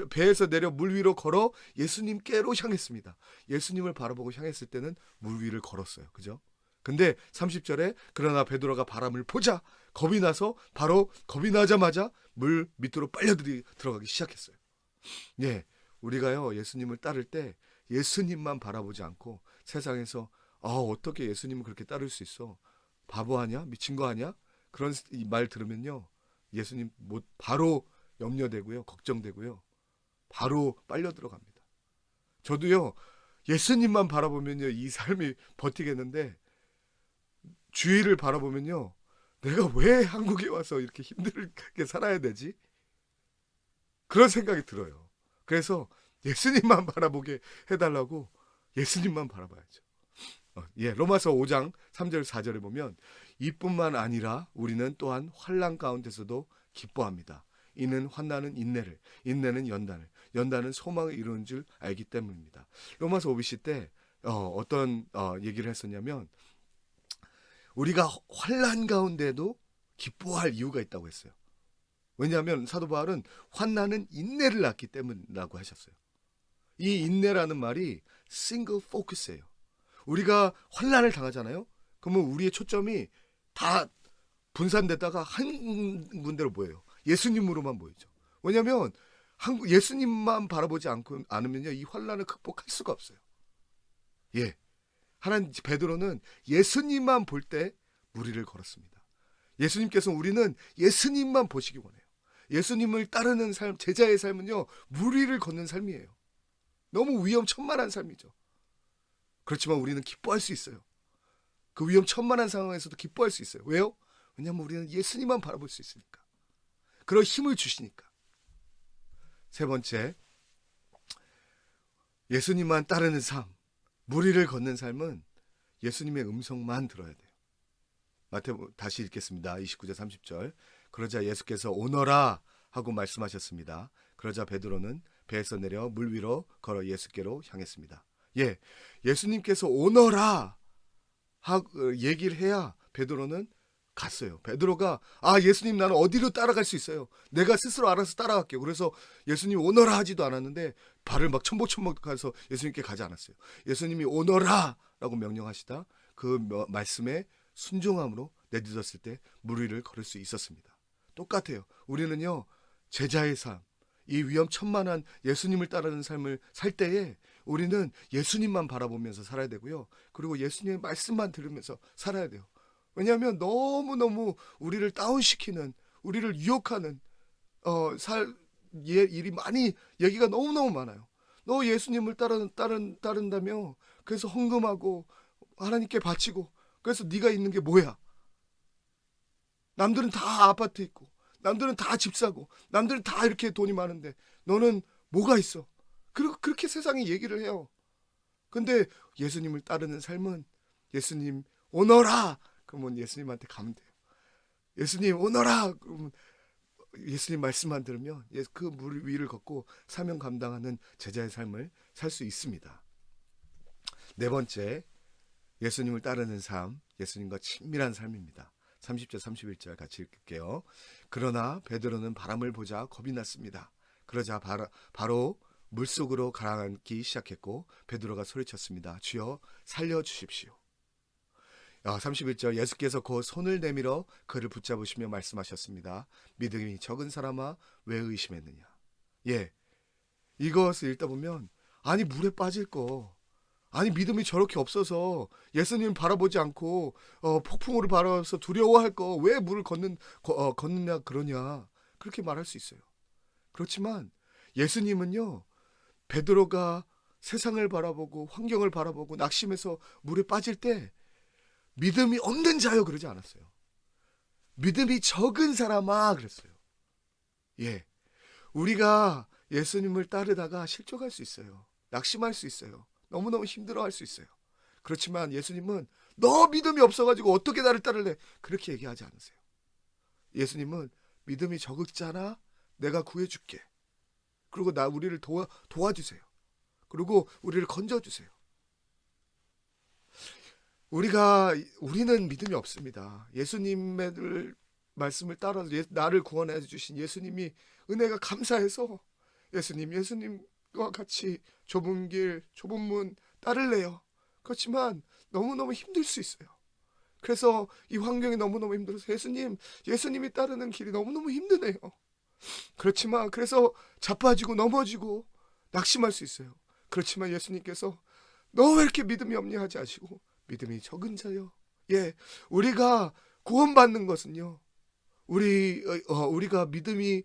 배에서 내려 물 위로 걸어 예수님께로 향했습니다. 예수님을 바라보고 향했을 때는 물 위를 걸었어요. 그죠? 근데 30절에 그러나 베드로가 바람을 보자 겁이 나서 바로 겁이 나자마자 물 밑으로 빨려 들어가기 시작했어요. 예, 우리가요 예수님을 따를 때 예수님만 바라보지 않고 세상에서 어떻게 예수님을 그렇게 따를 수 있어? 바보 아니야? 미친 거 아니야? 그런 말 들으면요 예수님 못 바로 염려되고요. 걱정되고요. 바로 빨려 들어갑니다. 저도요. 예수님만 바라보면요. 이 삶이 버티겠는데 주위를 바라보면요. 내가 왜 한국에 와서 이렇게 힘들게 살아야 되지? 그런 생각이 들어요. 그래서 예수님만 바라보게 해달라고 예수님만 바라봐야죠. 로마서 5장 3절 4절에 보면 이뿐만 아니라 우리는 또한 환난 가운데서도 기뻐합니다. 이는 환난은 인내를, 인내는 연단을, 연단은 소망을 이루는 줄 알기 때문입니다. 로마서 오비시 때 어떤 얘기를 했었냐면 우리가 환난 가운데도 기뻐할 이유가 있다고 했어요. 왜냐하면 사도 바울은 환난은 인내를 낳기 때문이라고 하셨어요. 이 인내라는 말이 싱글 포커스예요. 우리가 환난을 당하잖아요. 그러면 우리의 초점이 다 분산됐다가 한 군데로 모여요. 예수님으로만 모이죠. 왜냐하면 예수님만 바라보지 않으면요, 이 환난을 극복할 수가 없어요. 예, 하나님 베드로는 예수님만 볼 때 무리를 걸었습니다. 예수님께서 우리는 예수님만 보시기 원해요. 예수님을 따르는 삶, 제자의 삶은요, 무리를 걷는 삶이에요. 너무 위험천만한 삶이죠. 그렇지만 우리는 기뻐할 수 있어요. 그 위험천만한 상황에서도 기뻐할 수 있어요. 왜요? 왜냐하면 우리는 예수님만 바라볼 수 있으니까. 그런 힘을 주시니까. 세 번째, 예수님만 따르는 삶, 무리를 걷는 삶은 예수님의 음성만 들어야 돼요. 다시 읽겠습니다. 29절 30절. 그러자 예수께서 오너라 하고 말씀하셨습니다. 그러자 베드로는 배에서 내려 물 위로 걸어 예수께로 향했습니다. 예수님께서 오너라 하고 얘기를 해야 베드로는 갔어요. 베드로가 예수님 나는 어디로 따라갈 수 있어요. 내가 스스로 알아서 따라갈게요. 그래서 예수님 오너라 하지도 않았는데 발을 막 첨벅첨벅 가서 예수님께 가지 않았어요. 예수님이 오너라 라고 명령하시다 그 말씀에 순종함으로 내딛었을 때 물 위를 걸을 수 있었습니다. 똑같아요. 우리는요, 제자의 삶, 이 위험천만한 예수님을 따르는 삶을 살 때에 우리는 예수님만 바라보면서 살아야 되고요. 그리고 예수님의 말씀만 들으면서 살아야 돼요. 왜냐하면 너무너무 우리를 다운시키는, 우리를 유혹하는 일이 많이, 얘기가 너무너무 많아요. 너 예수님을 따른다며 그래서 헌금하고 하나님께 바치고 그래서 네가 있는 게 뭐야? 남들은 다 아파트 있고 남들은 다 집 사고 남들은 다 이렇게 돈이 많은데 너는 뭐가 있어? 그리고 그렇게 세상이 얘기를 해요. 근데 예수님을 따르는 삶은 예수님 오너라 그러면 예수님한테 가면 돼요. 예수님 오너라 그러면 예수님 말씀만 들으면 그 물 위를 걷고 사명 감당하는 제자의 삶을 살 수 있습니다. 네 번째, 예수님을 따르는 삶, 예수님과 친밀한 삶입니다. 30절 31절 같이 읽을게요. 그러나 베드로는 바람을 보자 겁이 났습니다. 그러자 바로 물속으로 가라앉기 시작했고 베드로가 소리쳤습니다. 주여 살려주십시오. 31절 예수께서 곧 손을 내밀어 그를 붙잡으시며 말씀하셨습니다. 믿음이 적은 사람아 왜 의심했느냐. 이것을 읽다 보면 물에 빠질 거, 믿음이 저렇게 없어서 예수님 바라보지 않고 폭풍우를 바라봐서 두려워할 거 왜 물을 걷느냐 그러냐 그렇게 말할 수 있어요. 그렇지만 예수님은요, 베드로가 세상을 바라보고 환경을 바라보고 낙심해서 물에 빠질 때 믿음이 없는 자여 그러지 않았어요. 믿음이 적은 사람아 그랬어요. 우리가 예수님을 따르다가 실족할 수 있어요. 낙심할 수 있어요. 너무너무 힘들어할 수 있어요. 그렇지만 예수님은 너 믿음이 없어가지고 어떻게 나를 따를래? 그렇게 얘기하지 않으세요. 예수님은 믿음이 적었잖아. 내가 구해줄게. 그리고 우리를 도와주세요. 그리고 우리를 건져주세요. 우리는 믿음이 없습니다. 예수님의 말씀을 따라서 나를 구원해 주신 예수님이 은혜가 감사해서 예수님과 같이 좁은 길, 좁은 문 따를래요. 그렇지만 너무너무 힘들 수 있어요. 그래서 이 환경이 너무너무 힘들어서 예수님이 따르는 길이 너무너무 힘드네요. 그렇지만 그래서 자빠지고 넘어지고 낙심할 수 있어요. 그렇지만 예수님께서 너 왜 이렇게 믿음이 없냐 하지 않으시고 믿음이 적은 자요. 우리가 구원받는 것은요, 우리가 믿음이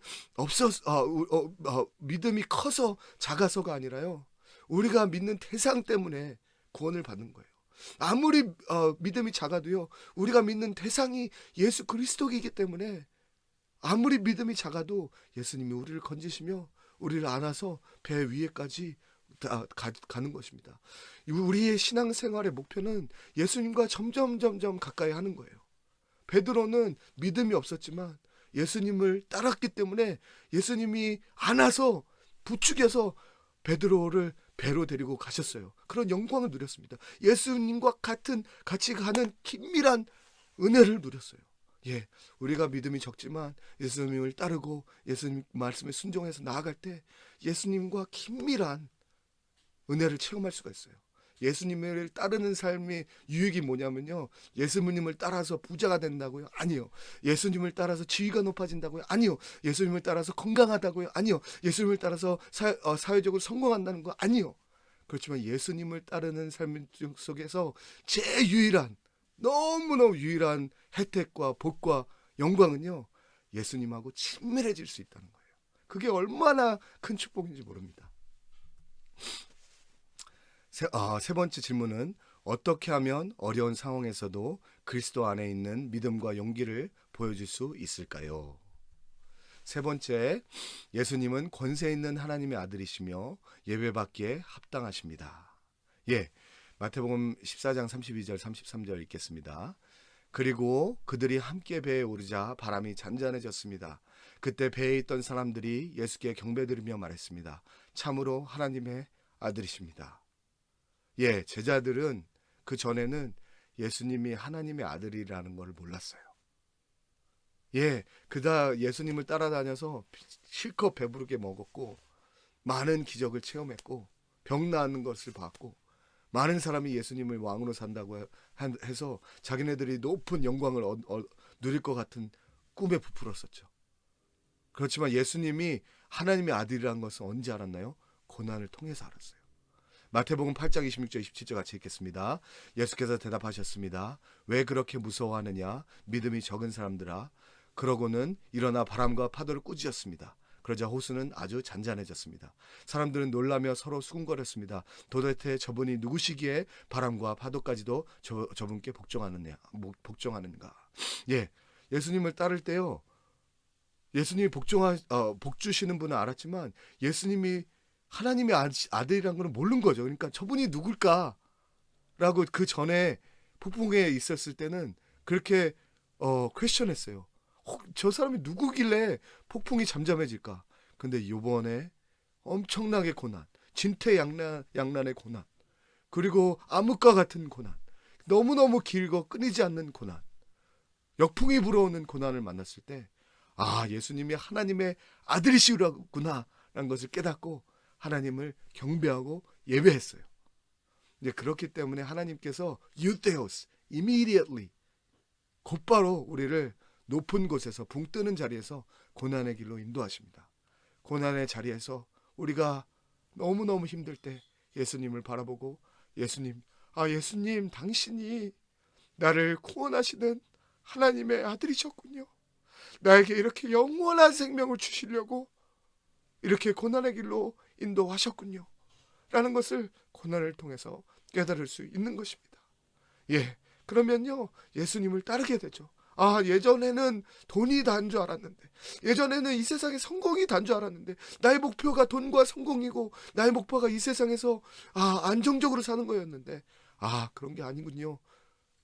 믿음이 커서 작아서가 아니라요. 우리가 믿는 대상 때문에 구원을 받는 거예요. 아무리 믿음이 작아도요. 우리가 믿는 대상이 예수 그리스도이기 때문에 아무리 믿음이 작아도 예수님이 우리를 건지시며 우리를 안아서 배 위에까지 가는 것입니다. 우리의 신앙생활의 목표는 예수님과 점점 가까이 하는 거예요. 베드로는 믿음이 없었지만 예수님을 따랐기 때문에 예수님이 안아서 부축해서 베드로를 배로 데리고 가셨어요. 그런 영광을 누렸습니다. 예수님과 같이 가는 긴밀한 은혜를 누렸어요. 예, 우리가 믿음이 적지만 예수님을 따르고 예수님 말씀에 순종해서 나아갈 때 예수님과 긴밀한 은혜를 체험할 수가 있어요. 예수님을 따르는 삶의 유익이 뭐냐면요. 예수님을 따라서 부자가 된다고요? 아니요. 예수님을 따라서 지위가 높아진다고요? 아니요. 예수님을 따라서 건강하다고요? 아니요. 예수님을 따라서 사회적으로 성공한다는 거? 아니요. 그렇지만 예수님을 따르는 삶 속에서 제일 유일한, 너무너무 유일한 혜택과 복과 영광은요. 예수님하고 친밀해질 수 있다는 거예요. 그게 얼마나 큰 축복인지 모릅니다. 세 번째 질문은 어떻게 하면 어려운 상황에서도 그리스도 안에 있는 믿음과 용기를 보여줄 수 있을까요? 세 번째, 예수님은 권세 있는 하나님의 아들이시며 예배받기에 합당하십니다. 예, 마태복음 14장 32절 33절 읽겠습니다. 그리고 그들이 함께 배에 오르자 바람이 잔잔해졌습니다. 그때 배에 있던 사람들이 예수께 경배드리며 말했습니다. 참으로 하나님의 아들이십니다. 예, 제자들은 그 전에는 예수님이 하나님의 아들이라는 걸 몰랐어요. 예, 그다 예수님을 따라다녀서 실컷 배부르게 먹었고 많은 기적을 체험했고 병 나는 것을 봤고 많은 사람이 예수님을 왕으로 산다고 해서 자기네들이 높은 영광을 누릴 것 같은 꿈에 부풀었었죠. 그렇지만 예수님이 하나님의 아들이라는 것을 언제 알았나요? 고난을 통해서 알았어요. 마태복음 8장 26절 27절 같이 읽겠습니다. 예수께서 대답하셨습니다. 왜 그렇게 무서워하느냐? 믿음이 적은 사람들아. 그러고는 일어나 바람과 파도를 꾸짖었습니다. 그러자 호수는 아주 잔잔해졌습니다. 사람들은 놀라며 서로 수군거렸습니다. 도대체 저분이 누구시기에 바람과 파도까지도 저분께 복종하는가? 예, 예수님을 따를 때요. 예수님이 복주시는 분은 알았지만 예수님이 하나님의 아들이라는 걸 모르는 거죠. 그러니까 저분이 누굴까라고 그 전에 폭풍에 있었을 때는 그렇게 퀘스천했어요. 저 사람이 누구길래 폭풍이 잠잠해질까? 근데 이번에 엄청나게 고난, 진퇴양난의 고난, 그리고 암흑과 같은 고난, 너무너무 길고 끊이지 않는 고난, 역풍이 불어오는 고난을 만났을 때 예수님이 하나님의 아들이시구나 라는 것을 깨닫고 하나님을 경배하고 예배했어요. 이제 그렇기 때문에 하나님께서 유데오스, immediately, 곧바로 우리를 높은 곳에서 붕 뜨는 자리에서 고난의 길로 인도하십니다. 고난의 자리에서 우리가 너무너무 힘들 때 예수님을 바라보고 예수님 당신이 나를 구원하시는 하나님의 아들이셨군요. 나에게 이렇게 영원한 생명을 주시려고 이렇게 고난의 길로 인도하셨군요. 라는 것을 고난을 통해서 깨달을 수 있는 것입니다. 예, 그러면요 예수님을 따르게 되죠. 예전에는 돈이 단 줄 알았는데, 예전에는 이 세상에 성공이 단 줄 알았는데, 나의 목표가 돈과 성공이고 나의 목표가 이 세상에서 안정적으로 사는 거였는데 그런 게 아니군요.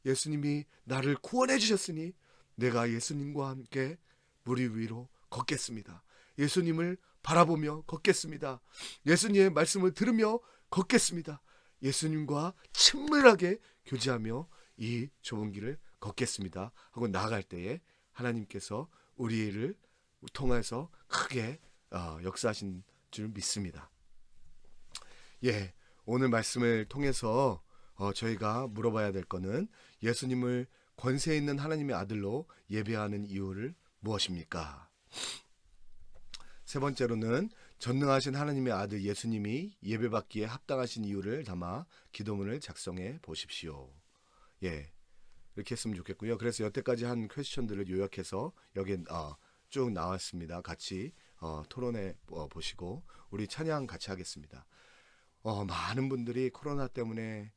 예수님이 나를 구원해 주셨으니 내가 예수님과 함께 물 위로 걷겠습니다. 예수님을 바라보며 걷겠습니다. 예수님의 말씀을 들으며 걷겠습니다. 예수님과 친밀하게 교제하며 이 좁은 길을 걷겠습니다 하고 나아갈 때에 하나님께서 우리를 통해서 크게 역사하신 줄 믿습니다. 예, 오늘 말씀을 통해서 저희가 물어봐야 될 거는 예수님을 권세 있는 하나님의 아들로 예배하는 이유를 무엇입니까? 세 번째로는 전능하신 하나님의 아들 예수님이 예배받기에 합당하신 이유를 담아 기도문을 작성해 보십시오. 예, 이렇게 했으면 좋겠고요. 그래서 여태까지 한 퀘스천들을 요약해서 여기 쭉 나왔습니다. 같이 토론해 보시고 우리 찬양 같이 하겠습니다. 많은 분들이 코로나 때문에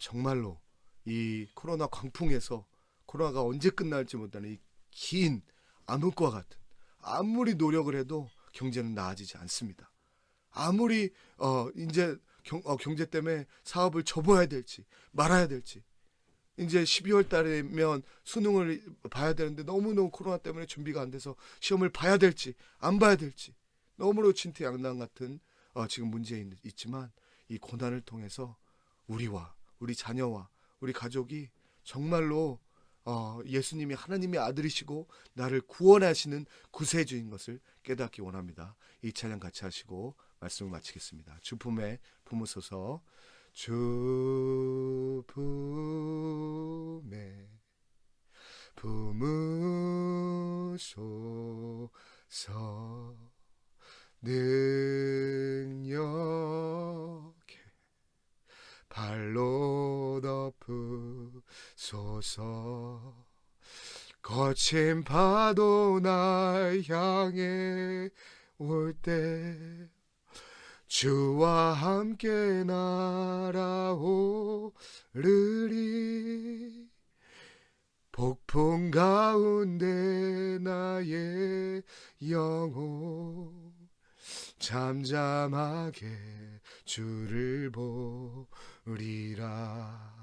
정말로 이 코로나 광풍에서 코로나가 언제 끝날지 못하는 이 긴 암흑과 같은, 아무리 노력을 해도 경제는 나아지지 않습니다. 아무리 이제 경제 때문에 사업을 접어야 될지 말아야 될지, 이제 12월 달이면 수능을 봐야 되는데 너무너무 코로나 때문에 준비가 안 돼서 시험을 봐야 될지 안 봐야 될지 너무나 진퇴양난 같은 지금 문제에 있지만, 이 고난을 통해서 우리와 우리 자녀와 우리 가족이 정말로 예수님이 하나님의 아들이시고 나를 구원하시는 구세주인 것을 깨닫기 원합니다. 이 찬양 같이 하시고 말씀을 마치겠습니다. 주 품에 품으소서. 주 품에 품으소서. 능력에 발로 덮으소서. 거친 파도 날 향해 올 때 주와 함께 날아오르리. 폭풍 가운데 나의 영혼 잠잠하게 주를 보리라.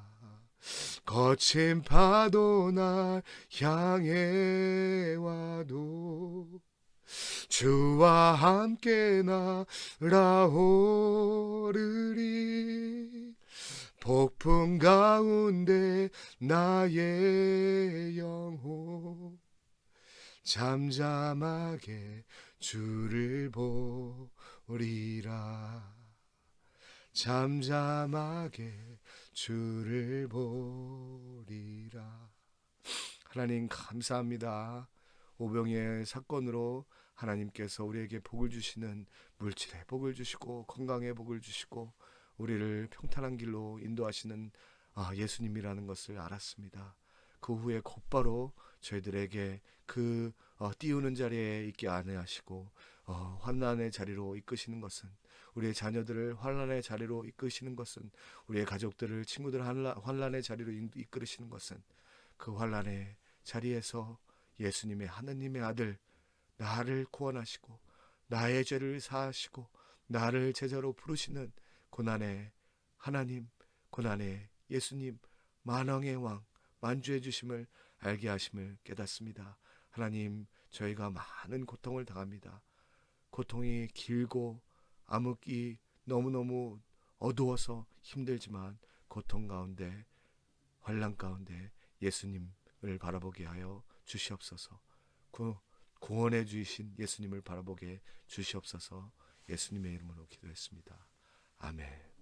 거친 파도 날 향해 와도 주와 함께 날아오르리. 폭풍 가운데 나의 영혼 잠잠하게 주를 보리라. 잠잠하게 주를 보리라. 하나님 감사합니다. 오병이의 사건으로 하나님께서 우리에게 복을 주시는, 물질의 복을 주시고 건강의 복을 주시고 우리를 평탄한 길로 인도하시는 예수님이라는 것을 알았습니다. 그 후에 곧바로 저희들에게 그 띄우는 자리에 있게 안내하시고 환난의 자리로 이끄시는 것은, 우리의 자녀들을 환난의 자리로 이끄시는 것은, 우리의 가족들을, 친구들을 환난의 자리로 이끌으시는 것은, 그 환난의 자리에서 예수님의, 하느님의 아들 나를 구원하시고 나의 죄를 사하시고 나를 제자로 부르시는 고난의 하나님, 고난의 예수님, 만왕의 왕, 만주의 주심을 알게 하심을 깨닫습니다. 하나님, 저희가 많은 고통을 당합니다. 고통이 길고 암흑이 너무너무 어두워서 힘들지만, 고통 가운데, 환난 가운데 예수님을 바라보게 하여 주시옵소서. 구원해 주신 예수님을 바라보게 주시옵소서. 예수님의 이름으로 기도했습니다. 아멘.